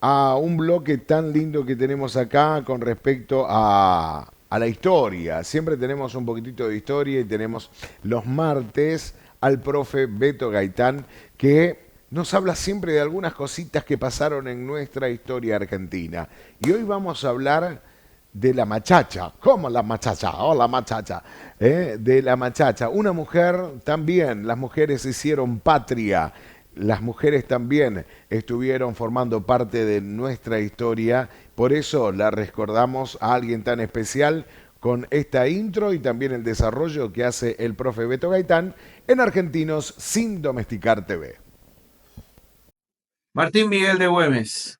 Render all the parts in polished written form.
A un bloque tan lindo que tenemos acá con respecto a la historia. Siempre tenemos un poquitito de historia y tenemos los martes al profe Beto Gaitán que nos habla siempre de algunas cositas que pasaron en nuestra historia argentina. Y hoy vamos a hablar de la machacha. ¿Cómo la machacha? Oh, la machacha. De la machacha. Una mujer también, las mujeres hicieron patria. Las mujeres también estuvieron formando parte de nuestra historia. Por eso la recordamos a alguien tan especial con esta intro y también el desarrollo que hace el profe Beto Gaitán en Argentinos sin Domesticar TV. Martín Miguel de Güemes,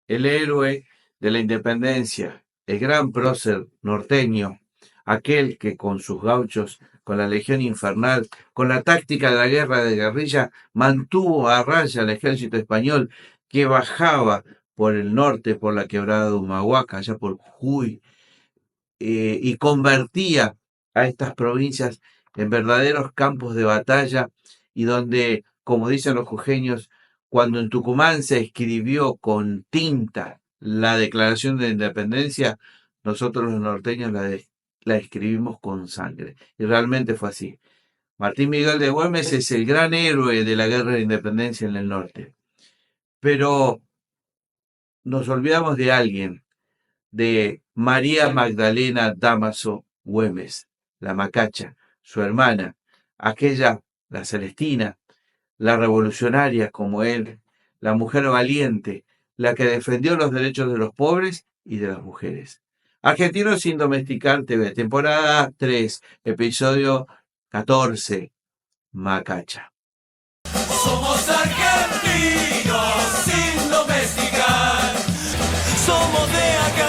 el héroe de la independencia, el gran prócer norteño, aquel que con sus gauchos, con la Legión Infernal, con la táctica de la guerra de guerrilla, mantuvo a raya al ejército español que bajaba por el norte, por la quebrada de Humahuaca, allá por Jujuy, y convertía a estas provincias en verdaderos campos de batalla y donde, como dicen los jujeños, cuando en Tucumán se escribió con tinta la Declaración de Independencia, nosotros los norteños la escribimos con sangre. Y realmente fue así. Martín Miguel de Güemes es el gran héroe de la guerra de independencia en el norte. Pero nos olvidamos de alguien, de María Magdalena Dámaso Güemes, la Macacha, su hermana, aquella, la Celestina, la revolucionaria como él, la mujer valiente, la que defendió los derechos de los pobres y de las mujeres. Argentinos sin domesticar TV, temporada 3, episodio 14, Macacha. Somos argentinos sin domesticar. Somos de acá.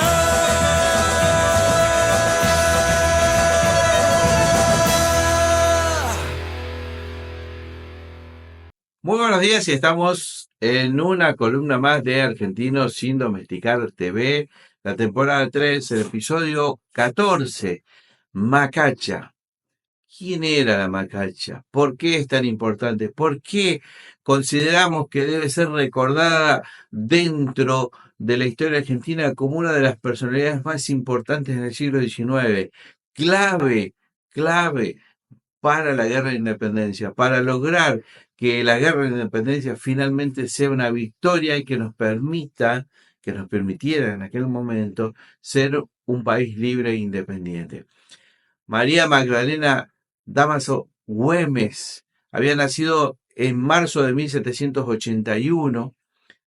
Muy buenos días y estamos en una columna más de Argentinos sin Domesticar TV, la temporada 3, el episodio 14, Macacha. ¿Quién era la Macacha? ¿Por qué es tan importante? ¿Por qué consideramos que debe ser recordada dentro de la historia argentina como una de las personalidades más importantes del siglo XIX? Clave, clave para la guerra de independencia, para lograr que la guerra de independencia finalmente sea una victoria y que nos permita, que nos permitiera en aquel momento ser un país libre e independiente. María Magdalena Dámaso Güemes había nacido en marzo de 1781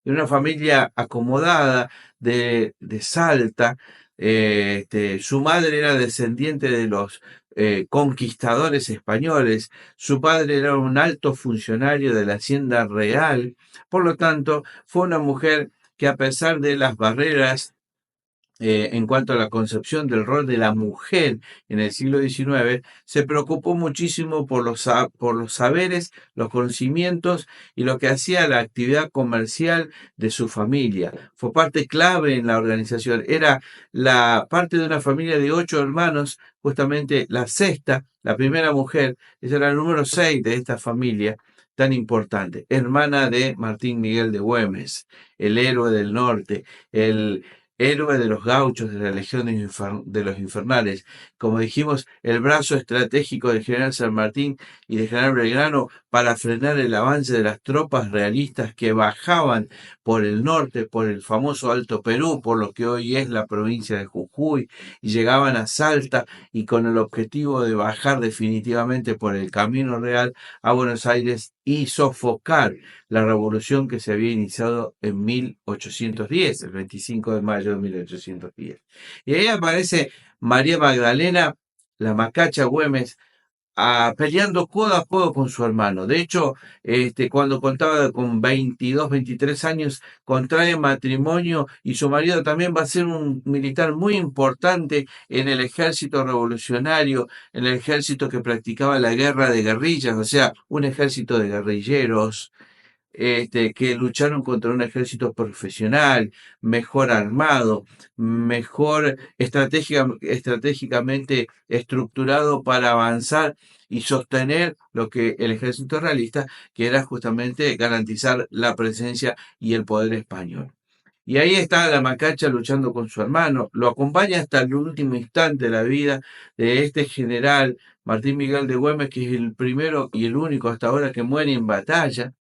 en una familia acomodada de Salta. Su madre era descendiente de los conquistadores españoles, su padre era un alto funcionario de la Hacienda Real, por lo tanto, fue una mujer que a pesar de las barreras en cuanto a la concepción del rol de la mujer en el siglo XIX, se preocupó muchísimo por los saberes, los conocimientos y lo que hacía la actividad comercial de su familia. Fue parte clave en la organización. Era la parte de una familia de 8 hermanos, justamente la sexta, la primera mujer, ella era el número 6 de esta familia tan importante, hermana de Martín Miguel de Güemes, el héroe del norte, el héroe de los gauchos de la Legión de los Infernales. Como dijimos, el brazo estratégico del general San Martín y del general Belgrano para frenar el avance de las tropas realistas que bajaban por el norte, por el famoso Alto Perú, por lo que hoy es la provincia de Jujuy, y llegaban a Salta y con el objetivo de bajar definitivamente por el Camino Real a Buenos Aires y sofocar la revolución que se había iniciado en 1810, el 25 de mayo de 1810. Y ahí aparece María Magdalena, la Macacha Güemes, peleando codo a codo con su hermano. De hecho, cuando contaba con 22, 23 años, contrae matrimonio y su marido también va a ser un militar muy importante en el ejército revolucionario, en el ejército que practicaba la guerra de guerrillas, o sea, un ejército de guerrilleros que lucharon contra un ejército profesional, mejor armado, mejor estratégicamente estructurado para avanzar y sostener lo que el ejército realista, que era justamente garantizar la presencia y el poder español. Y ahí está la Macacha luchando con su hermano, lo acompaña hasta el último instante de la vida de este general Martín Miguel de Güemes, que es el primero y el único hasta ahora que muere en batalla.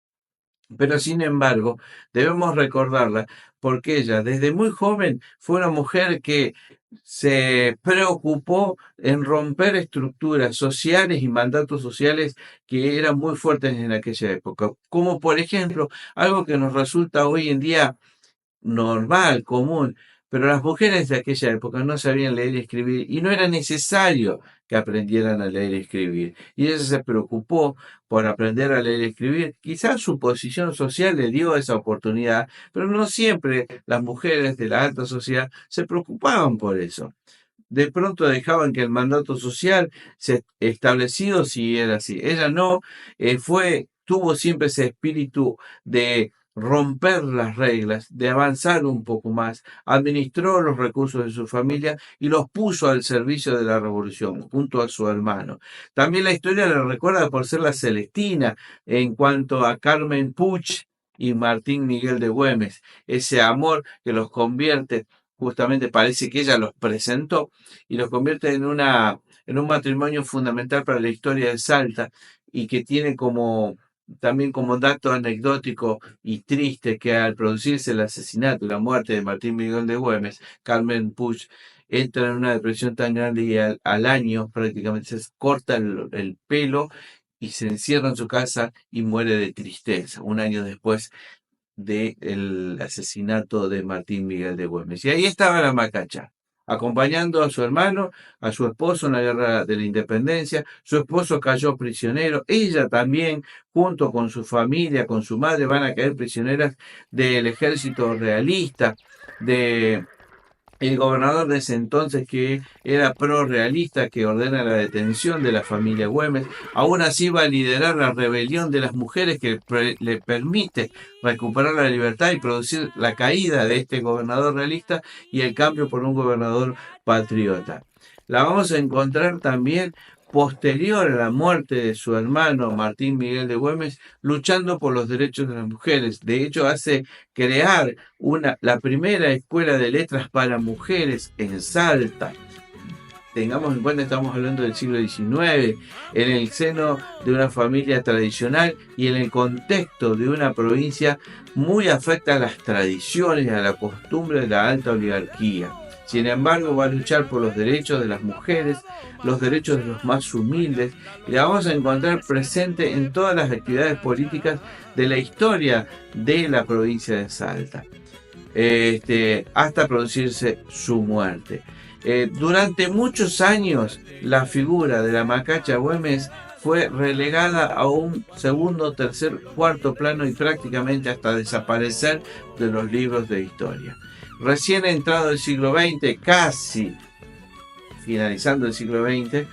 Pero sin embargo, debemos recordarla porque ella desde muy joven fue una mujer que se preocupó en romper estructuras sociales y mandatos sociales que eran muy fuertes en aquella época, como por ejemplo algo que nos resulta hoy en día normal, común, pero las mujeres de aquella época no sabían leer y escribir y no era necesario que aprendieran a leer y escribir. Y ella se preocupó por aprender a leer y escribir. Quizás su posición social le dio esa oportunidad, pero no siempre las mujeres de la alta sociedad se preocupaban por eso. De pronto dejaban que el mandato social se establecido siguiera así. Ella no, tuvo siempre ese espíritu de romper las reglas, de avanzar un poco más, administró los recursos de su familia y los puso al servicio de la revolución, junto a su hermano. También la historia le recuerda por ser la Celestina en cuanto a Carmen Puch y Martín Miguel de Güemes, ese amor que los convierte, justamente parece que ella los presentó y los convierte en un matrimonio fundamental para la historia de Salta y que tiene también como dato anecdótico y triste que al producirse el asesinato y la muerte de Martín Miguel de Güemes, Carmen Puch entra en una depresión tan grande y al año prácticamente se corta el pelo y se encierra en su casa y muere de tristeza, un año después del asesinato de Martín Miguel de Güemes. Y ahí estaba la Macacha, acompañando a su hermano, a su esposo en la guerra de la independencia. Su esposo cayó prisionero, ella también, junto con su familia, con su madre, van a caer prisioneras del ejército realista, de el gobernador de ese entonces, que era pro-realista, que ordena la detención de la familia Güemes. Aún así va a liderar la rebelión de las mujeres que le permite recuperar la libertad y producir la caída de este gobernador realista y el cambio por un gobernador patriota. La vamos a encontrar también posterior a la muerte de su hermano Martín Miguel de Güemes, luchando por los derechos de las mujeres. De hecho, hace crear la primera escuela de letras para mujeres en Salta. Tengamos en cuenta, estamos hablando del siglo XIX, en el seno de una familia tradicional y en el contexto de una provincia muy afecta a las tradiciones y a la costumbre de la alta oligarquía. Sin embargo, va a luchar por los derechos de las mujeres, los derechos de los más humildes, y la vamos a encontrar presente en todas las actividades políticas de la historia de la provincia de Salta, hasta producirse su muerte. Durante muchos años, la figura de la Macacha Güemes fue relegada a un segundo, tercer, cuarto plano y prácticamente hasta desaparecer de los libros de historia. Recién entrado el siglo XX, casi finalizando el siglo XX,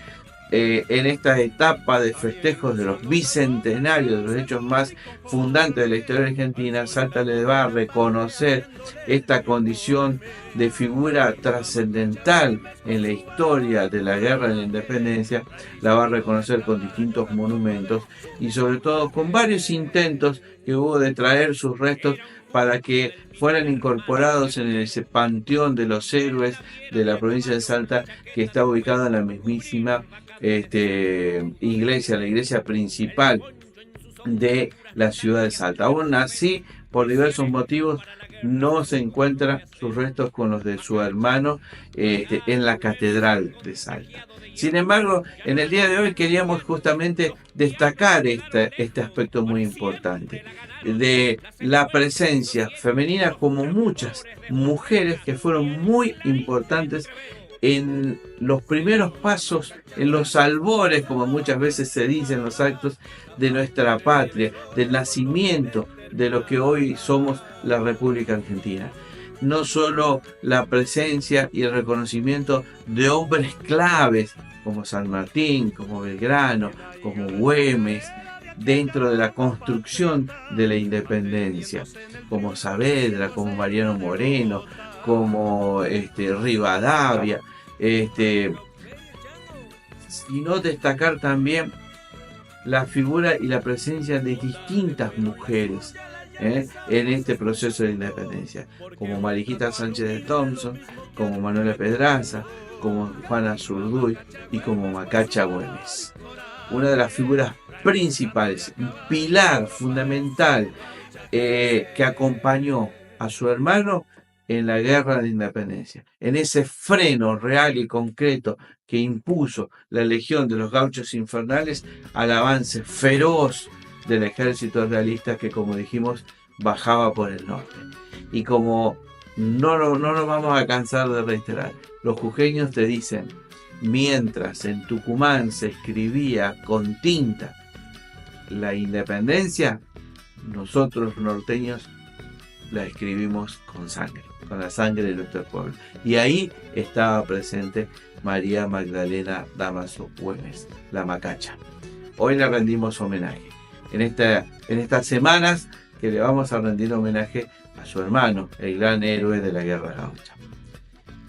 en esta etapa de festejos de los bicentenarios de los hechos más fundantes de la historia argentina, Salta le va a reconocer esta condición de figura trascendental en la historia de la guerra de la independencia. La va a reconocer con distintos monumentos y sobre todo con varios intentos que hubo de traer sus restos para que fueran incorporados en ese panteón de los héroes de la provincia de Salta, que está ubicado en la mismísima iglesia, la iglesia principal de la ciudad de Salta. Aún así, por diversos motivos, no se encuentran sus restos con los de su hermano en la catedral de Salta. Sin embargo, en el día de hoy queríamos justamente destacar este aspecto muy importante de la presencia femenina, como muchas mujeres que fueron muy importantes en los primeros pasos, en los albores, como muchas veces se dice en los actos de nuestra patria, del nacimiento de lo que hoy somos la República Argentina. No solo la presencia y el reconocimiento de hombres claves como San Martín, como Belgrano, como Güemes, dentro de la construcción de la independencia, como Saavedra, como Mariano Moreno, como Rivadavia, sino destacar también la figura y la presencia de distintas mujeres en este proceso de independencia, como Mariquita Sánchez de Thompson, como Manuela Pedraza, como Juana Zurduy y como Macacha Güemes. Una de las figuras principales, un pilar fundamental que acompañó a su hermano en la guerra de independencia, en ese freno real y concreto que impuso la Legión de los Gauchos Infernales al avance feroz del ejército realista que, como dijimos, bajaba por el norte. Y como no nos vamos a cansar de reiterar, los jujeños te dicen, mientras en Tucumán se escribía con tinta la independencia, nosotros norteños la escribimos con sangre, con la sangre de nuestro pueblo. Y ahí estaba presente María Magdalena Dámaso Güemes, la Macacha. Hoy le rendimos homenaje. En estas semanas que le vamos a rendir homenaje a su hermano, el gran héroe de la Guerra Gaucha.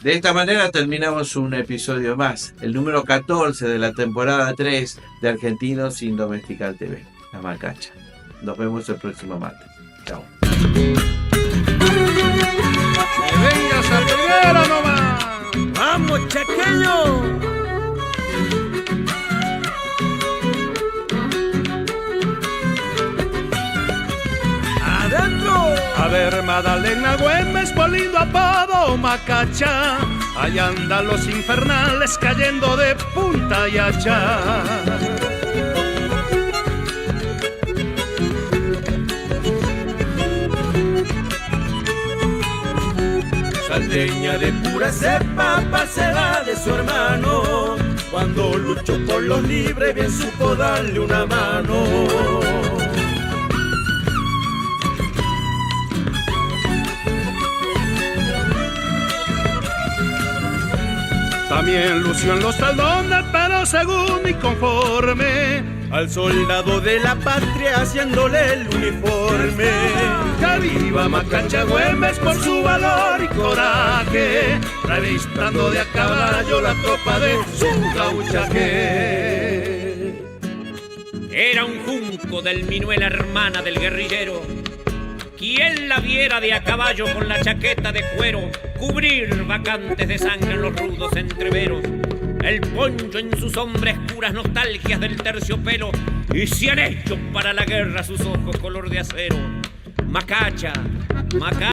De esta manera terminamos un episodio más, el número 14 de la temporada 3 de Argentinos sin Domesticar TV, la Macacha. Nos vemos el próximo martes. Chao. ¡Vengas a primera nomás! ¡Vamos, chaqueño! A ver, Magdalena Güemes, por lindo apodo Macacha, allá andan los infernales cayendo de punta y hacha. Salteña de pura cepa, pasada de su hermano, cuando luchó por los libres bien supo darle una mano. También lució en los talones, pero según y conforme al soldado de la patria haciéndole el uniforme. ¡Que viva Macacha Güemes por su valor y coraje, revistando de a caballo la tropa de su gauchaje! Era un junco del Minuela, hermana del guerrillero. Quien la viera de a caballo con la chaqueta de cuero, cubrir vacantes de sangre en los rudos entreveros, el poncho en sus sombras puras nostalgias del terciopelo, y se han hecho para la guerra sus ojos color de acero. Macacha, Macacha.